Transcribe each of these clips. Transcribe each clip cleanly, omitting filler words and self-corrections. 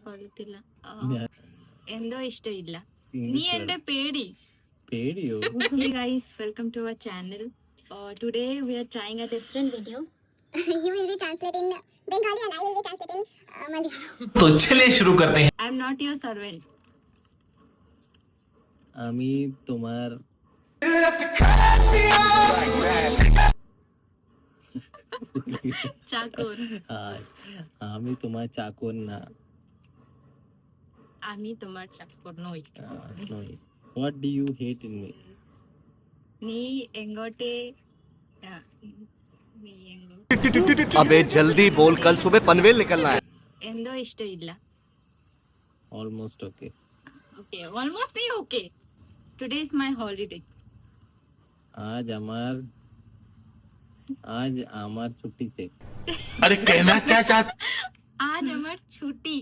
കൊള്ളത്തില്ല. എന്തോ ഇഷ്ടമില്ല. നീ എന്റെ പേടി. പേടിയോ? Hey guys, welcome to our channel. Today we are trying a different video. You will be translating Bengali and I will be translating Malayalam. तो चलिए शुरू करते हैं. I am not your servant. আমি তোমার চাকর। আমি তোমার চাকর না। আমি তোমার চাকর নই। নই। What do you hate in me? നീ എങ്ങോട്ടേ अबे जल्दी बोल, कल सुबह पनवेल निकलना है. എന്തോ ഇഷ്ടമില്ല. Almost okay. Okay, almost okay. Today is my holiday. आज আমার ছুটি थे. अरे कहना क्या चाहते? आज আমার ছুটি.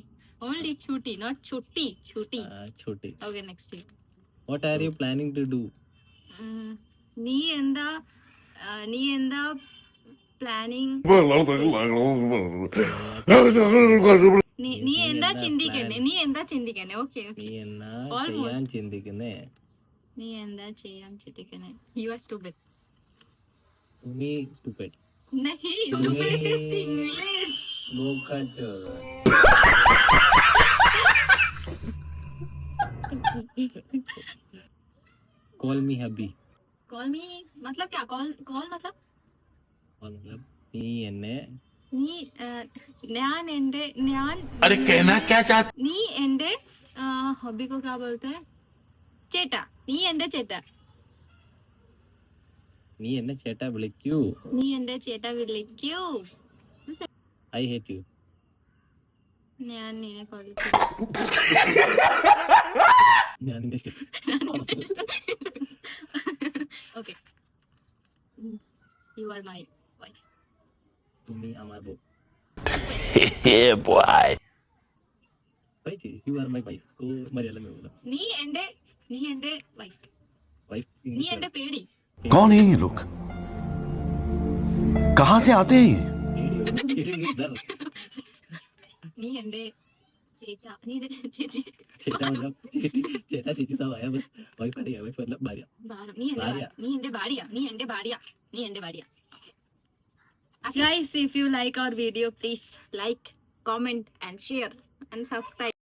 Only ছুটি, not ছুটি. ছুটি. ছুটি. Okay, next day. What are you planning to do? നീ എന്താ പ്ലാനിങ്? നീ എന്താ ചിന്തിക്കണേ? ഓക്കെ നീ എന്നാ ചെയ്യാൻ ചിന്തിക്കുന്നേ? നീ എന്താ ചെയ്യാൻ ചിന്തിക്കണേ? You are stupid. तुम्ही stupid. नहीं, stupid is this English. बोकाचो. Call me hubby. Call me मतलब क्या? Call मतलब मतलब നീ എന്നെ ഞാൻ अरे कहना क्या चाहते? നീ എന്റെ हॉबी को क्या बोलते हैं? ചേട്ടാ. നീ എന്റെ ചേട്ടാ. നീ എന്നെ ചേട്ടാ വിളിക്കൂ. നീ എന്റെ ചേട്ടാ വിളിക്കൂ. I hate you. ഞാൻ നിന്നെ കൊല്ലും. ഞാൻ നിന്റെ ഇഷ്ടം. Okay. You are my wife. তুমি আমার বউ. Yeah boy. Wait, you are my wife. ओ मलयालम में बोला. നീ എന്റെ wife. Wife. നീ എന്റെ പേടി. कौन है ये लोग? कहाँ से आते हैं ये? നീ എന്റെ ചേട്ടാ. നീ എന്റെ ചേച്ചി. ചേട്ടാ मतलब ചേട്ടാ ചേച്ചി सब आया बस. वाइफ आ गया. वाइफ मतलब भार्या. നീ എന്റെ ഭാര്യ. Guys, if you like our video, please like, comment and share and subscribe.